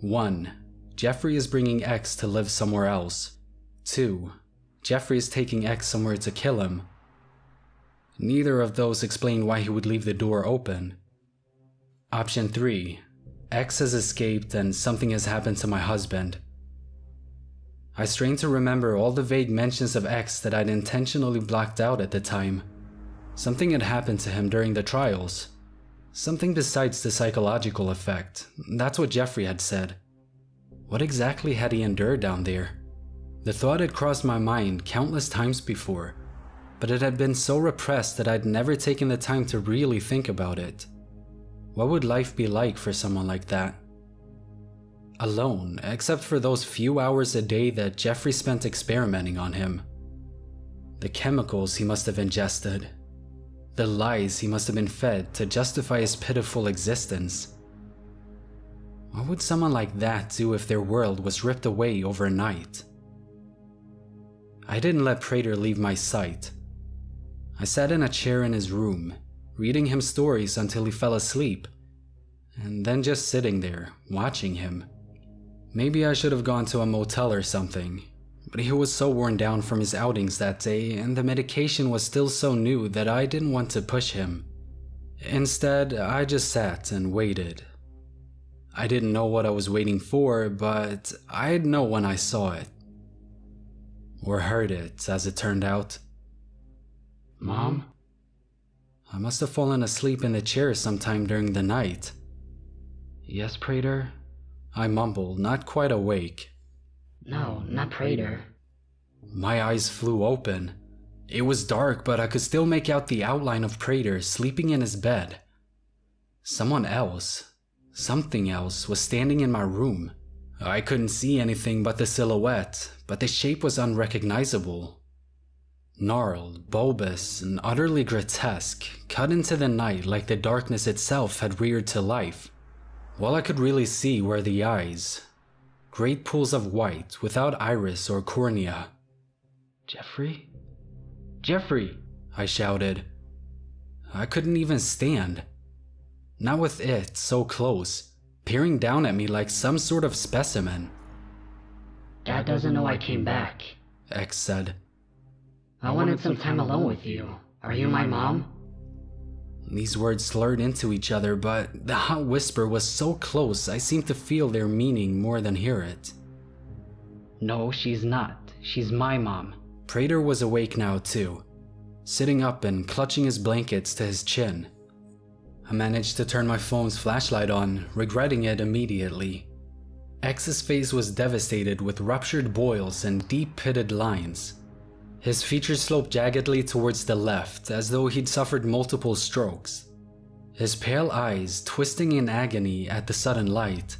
1. Jeffrey is bringing X to live somewhere else. 2. Jeffrey is taking X somewhere to kill him. Neither of those explained why he would leave the door open. Option 3. X has escaped and something has happened to my husband. I strained to remember all the vague mentions of X that I'd intentionally blocked out at the time. Something had happened to him during the trials. Something besides the psychological effect. That's what Jeffrey had said. What exactly had he endured down there? The thought had crossed my mind countless times before, but it had been so repressed that I'd never taken the time to really think about it. What would life be like for someone like that? Alone, except for those few hours a day that Jeffrey spent experimenting on him. The chemicals he must have ingested. The lies he must have been fed to justify his pitiful existence. What would someone like that do if their world was ripped away overnight? I didn't let Prater leave my sight. I sat in a chair in his room, reading him stories until he fell asleep, and then just sitting there, watching him. Maybe I should have gone to a motel or something, but he was so worn down from his outings that day, and the medication was still so new that I didn't want to push him. Instead, I just sat and waited. I didn't know what I was waiting for, but I'd know when I saw it. Or heard it, as it turned out. Mom? I must have fallen asleep in the chair sometime during the night. Yes, Prater? I mumbled, not quite awake. No, not Prater. My eyes flew open. It was dark, but I could still make out the outline of Prater sleeping in his bed. Someone else, something else, was standing in my room. I couldn't see anything but the silhouette, but the shape was unrecognizable. Gnarled, bulbous, and utterly grotesque, cut into the night like the darkness itself had reared to life. All I could really see were the eyes. Great pools of white, without iris or cornea. Jeffrey? Jeffrey! I shouted. I couldn't even stand. Not with it so close, peering down at me like some sort of specimen. Dad doesn't know I came back. X said. I wanted some time alone with you. Are you my mom? These words slurred into each other, but the hot whisper was so close I seemed to feel their meaning more than hear it. No, she's not. She's my mom. Prater was awake now too, sitting up and clutching his blankets to his chin. I managed to turn my phone's flashlight on, regretting it immediately. X's face was devastated with ruptured boils and deep-pitted lines. His features sloped jaggedly towards the left, as though he'd suffered multiple strokes. His pale eyes twisting in agony at the sudden light.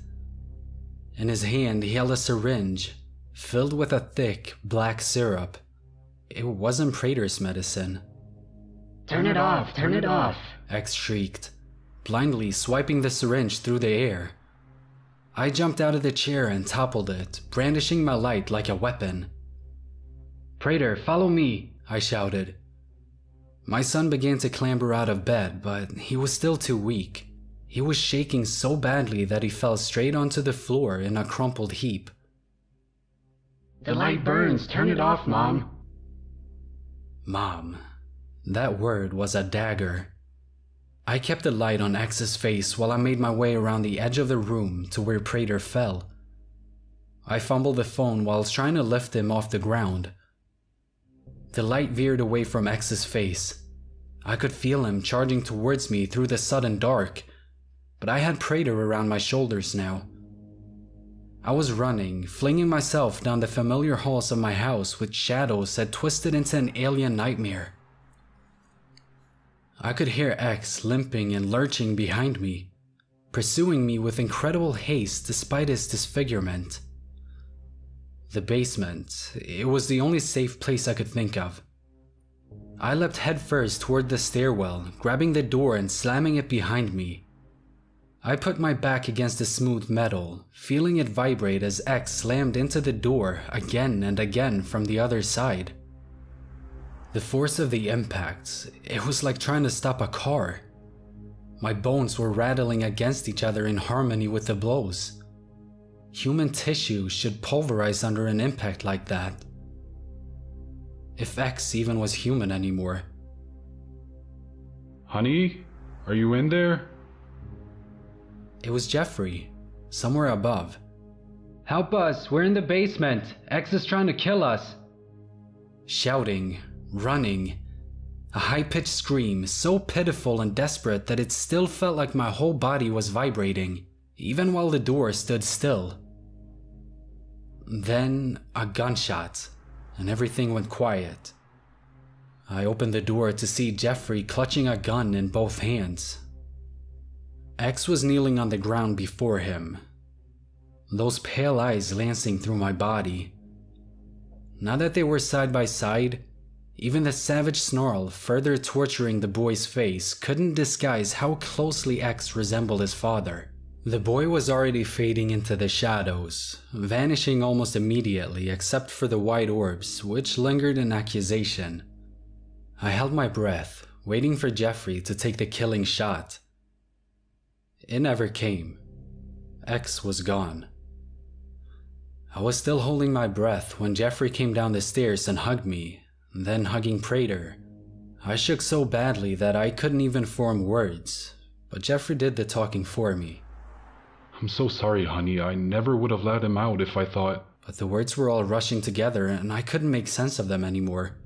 In his hand he held a syringe, filled with a thick, black syrup. It wasn't Prater's medicine. Turn it off! Turn it off! X shrieked, blindly swiping the syringe through the air. I jumped out of the chair and toppled it, brandishing my light like a weapon. Prater, follow me, I shouted. My son began to clamber out of bed, but he was still too weak. He was shaking so badly that he fell straight onto the floor in a crumpled heap. The light burns! Turn it off, Mom! Mom. That word was a dagger. I kept the light on X's face while I made my way around the edge of the room to where Prater fell. I fumbled the phone while trying to lift him off the ground. The light veered away from X's face. I could feel him charging towards me through the sudden dark, but I had Prater around my shoulders now. I was running, flinging myself down the familiar halls of my house with shadows that twisted into an alien nightmare. I could hear X limping and lurching behind me, pursuing me with incredible haste despite his disfigurement. The basement, it was the only safe place I could think of. I leapt headfirst toward the stairwell, grabbing the door and slamming it behind me. I put my back against the smooth metal, feeling it vibrate as X slammed into the door again and again from the other side. The force of the impact, it was like trying to stop a car. My bones were rattling against each other in harmony with the blows. Human tissue should pulverize under an impact like that. If X even was human anymore. Honey, are you in there? It was Jeffrey, somewhere above. Help us, we're in the basement. X is trying to kill us. Shouting, running. A high-pitched scream, so pitiful and desperate that it still felt like my whole body was vibrating, even while the door stood still. Then a gunshot, and everything went quiet. I opened the door to see Jeffrey clutching a gun in both hands. X was kneeling on the ground before him, those pale eyes lancing through my body. Now that they were side by side, even the savage snarl further torturing the boy's face couldn't disguise how closely X resembled his father. The boy was already fading into the shadows, vanishing almost immediately except for the white orbs, which lingered in accusation. I held my breath, waiting for Jeffrey to take the killing shot. It never came. X was gone. I was still holding my breath when Jeffrey came down the stairs and hugged me, then hugging Prater. I shook so badly that I couldn't even form words, but Jeffrey did the talking for me. I'm so sorry, honey. I never would have let him out if I thought... But the words were all rushing together and I couldn't make sense of them anymore.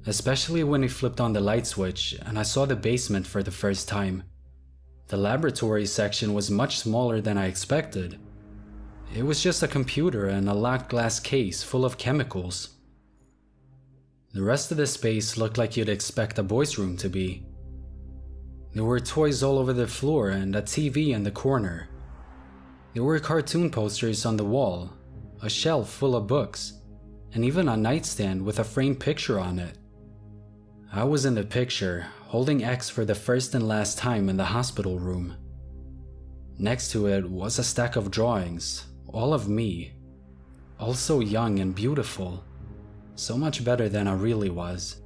Especially when he flipped on the light switch and I saw the basement for the first time. The laboratory section was much smaller than I expected. It was just a computer and a locked glass case full of chemicals. The rest of the space looked like you'd expect a boys' room to be. There were toys all over the floor and a TV in the corner. There were cartoon posters on the wall, a shelf full of books, and even a nightstand with a framed picture on it. I was in the picture, holding X for the first and last time in the hospital room. Next to it was a stack of drawings, all of me, all so young and beautiful, so much better than I really was.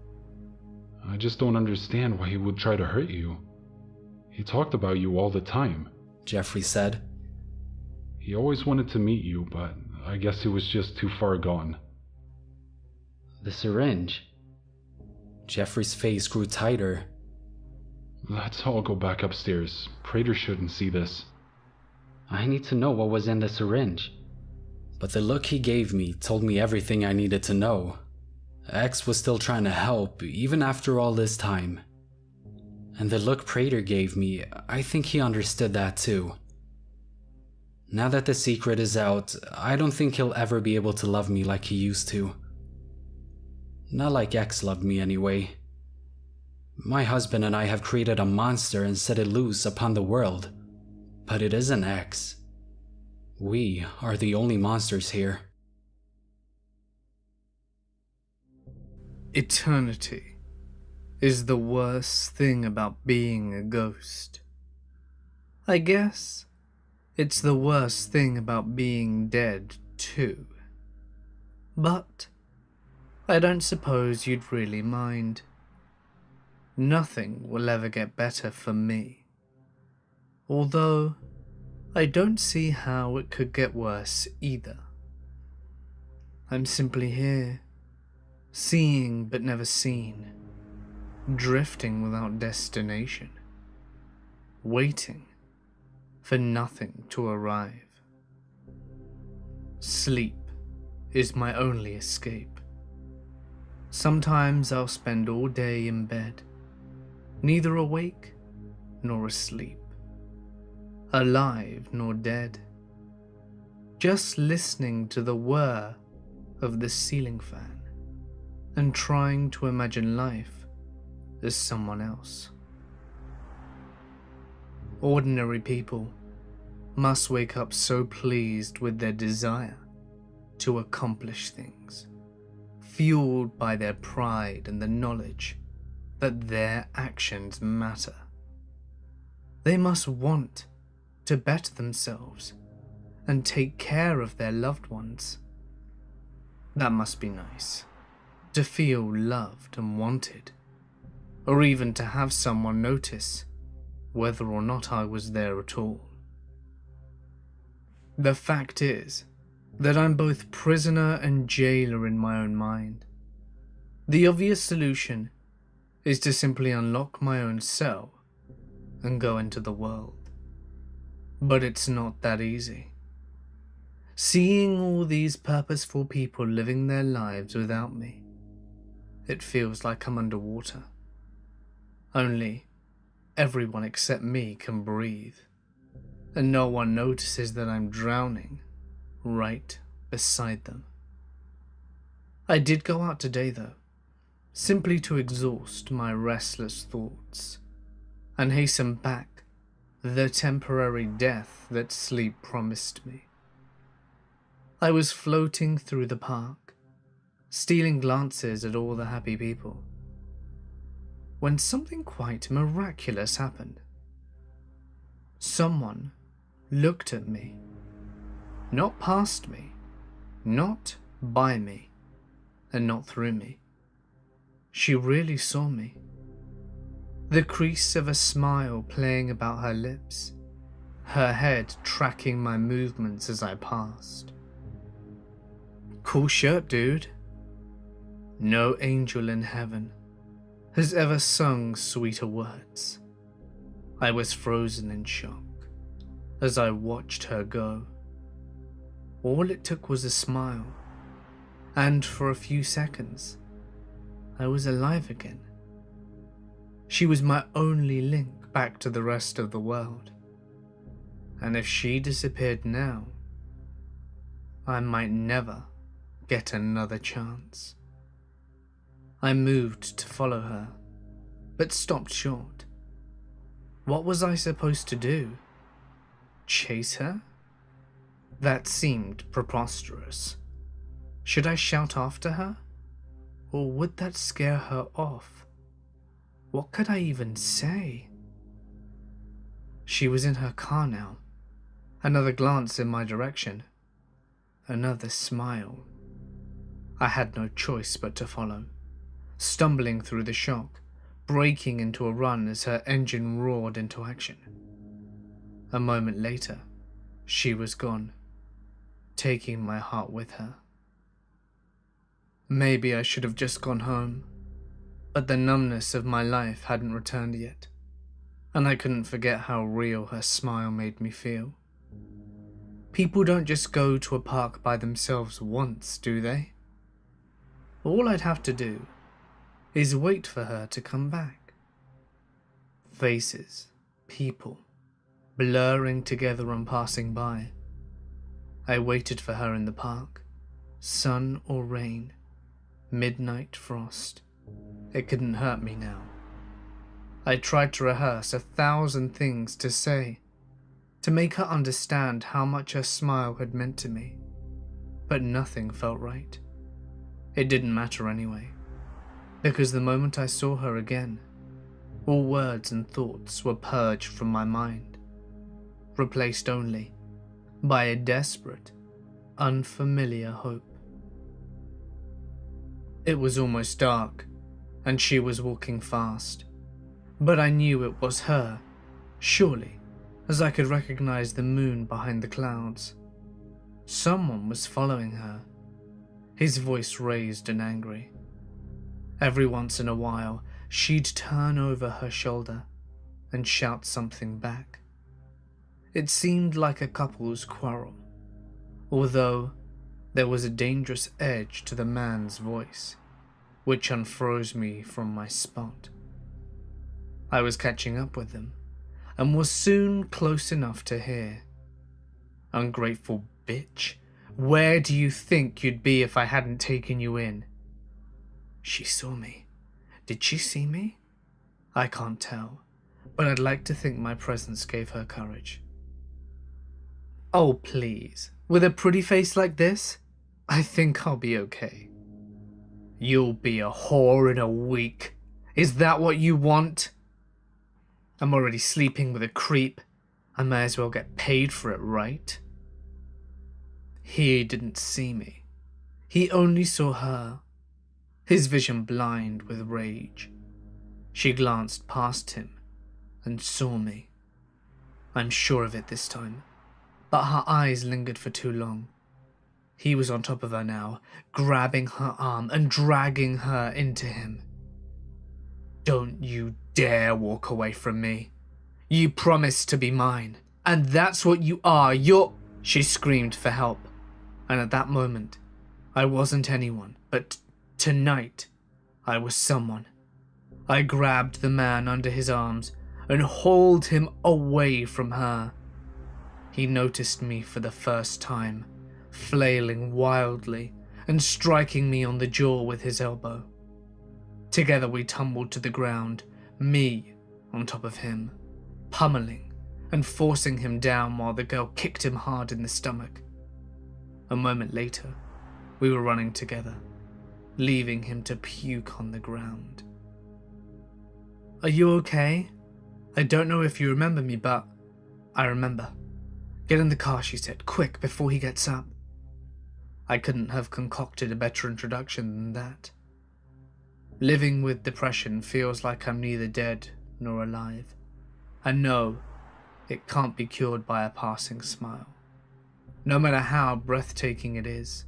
I just don't understand why he would try to hurt you. He talked about you all the time. Jeffrey said. He always wanted to meet you, but I guess he was just too far gone. The syringe. Jeffrey's face grew tighter. Let's all go back upstairs. Prater shouldn't see this. I need to know what was in the syringe. But the look he gave me told me everything I needed to know. X was still trying to help, even after all this time. And the look Prater gave me, I think he understood that too. Now that the secret is out, I don't think he'll ever be able to love me like he used to. Not like X loved me anyway. My husband and I have created a monster and set it loose upon the world. But it isn't X. We are the only monsters here. Eternity is the worst thing about being a ghost. I guess it's the worst thing about being dead too. But I don't suppose you'd really mind. Nothing will ever get better for me. Although, I don't see how it could get worse either. I'm simply here, seeing but never seen, drifting without destination, waiting for nothing to arrive. Sleep is my only escape. Sometimes I'll spend all day in bed, neither awake nor asleep, alive nor dead, just listening to the whir of the ceiling fan and trying to imagine life as someone else. Ordinary people must wake up so pleased with their desire to accomplish things, fueled by their pride and the knowledge that their actions matter. They must want to better themselves and take care of their loved ones. That must be nice, to feel loved and wanted, or even to have someone notice whether or not I was there at all. The fact is that I'm both prisoner and jailer in my own mind. The obvious solution is to simply unlock my own cell and go into the world. But it's not that easy. Seeing all these purposeful people living their lives without me, it feels like I'm underwater. Only everyone except me can breathe, and no one notices that I'm drowning right beside them. I did go out today though, simply to exhaust my restless thoughts and hasten back the temporary death that sleep promised me. I was floating through the park, stealing glances at all the happy people, when something quite miraculous happened. Someone looked at me, not past me, not by me, and not through me. She really saw me. The crease of a smile playing about her lips, her head tracking my movements as I passed. Cool shirt, dude. No angel in heaven has ever sung sweeter words. I was frozen in shock as I watched her go. All it took was a smile, and for a few seconds, I was alive again. She was my only link back to the rest of the world, and if she disappeared now, I might never get another chance. I moved to follow her, but stopped short. What was I supposed to do? Chase her? That seemed preposterous. Should I shout after her? Or would that scare her off? What could I even say? She was in her car now. Another glance in my direction. Another smile. I had no choice but to follow, stumbling through the shock, breaking into a run as her engine roared into action. A moment later, she was gone, taking my heart with her. Maybe I should have just gone home, but the numbness of my life hadn't returned yet, and I couldn't forget how real her smile made me feel. People don't just go to a park by themselves once, do they? All I'd have to do is wait for her to come back. Faces, people, blurring together on passing by. I waited for her in the park, sun or rain, midnight frost. It couldn't hurt me now. I tried to rehearse 1,000 things to say, to make her understand how much her smile had meant to me, but nothing felt right. It didn't matter anyway, because the moment I saw her again, all words and thoughts were purged from my mind, replaced only by a desperate, unfamiliar hope. It was almost dark, and she was walking fast, but I knew it was her, surely, as I could recognize the moon behind the clouds. Someone was following her, his voice raised and angry. Every once in a while, she'd turn over her shoulder and shout something back. It seemed like a couple's quarrel, although there was a dangerous edge to the man's voice, which unfroze me from my spot. I was catching up with them, and was soon close enough to hear. Ungrateful bitch, where do you think you'd be if I hadn't taken you in? She saw me. Did she see me? I can't tell, but I'd like to think my presence gave her courage. Oh, please, with a pretty face like this, I think I'll be okay. You'll be a whore in a week. Is that what you want? I'm already sleeping with a creep. I may as well get paid for it, right? He didn't see me. He only saw her, his vision blind with rage. She glanced past him and saw me. I'm sure of it this time, but her eyes lingered for too long. He was on top of her now, grabbing her arm and dragging her into him. Don't you dare walk away from me. You promised to be mine, and that's what you are. She screamed for help, and at that moment, I wasn't anyone, but tonight, I was someone. I grabbed the man under his arms and hauled him away from her. He noticed me for the first time, flailing wildly and striking me on the jaw with his elbow. Together we tumbled to the ground, me on top of him, pummeling and forcing him down while the girl kicked him hard in the stomach. A moment later, we were running together, leaving him to puke on the ground. "Are you okay? I don't know if you remember me, but I remember. Get in the car," she said, "quick, before he gets up." I couldn't have concocted a better introduction than that. Living with depression feels like I'm neither dead nor alive. And no, it can't be cured by a passing smile, no matter how breathtaking it is.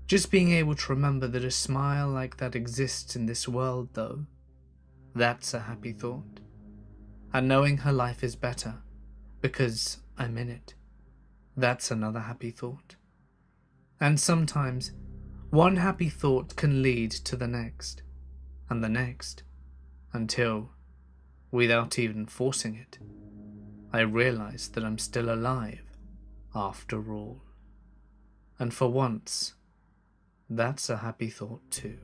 Just being able to remember that a smile like that exists in this world, though, that's a happy thought. And knowing her life is better, because I'm in it, that's another happy thought. And sometimes, one happy thought can lead to the next, and the next, until, without even forcing it, I realize that I'm still alive after all. And for once, that's a happy thought too.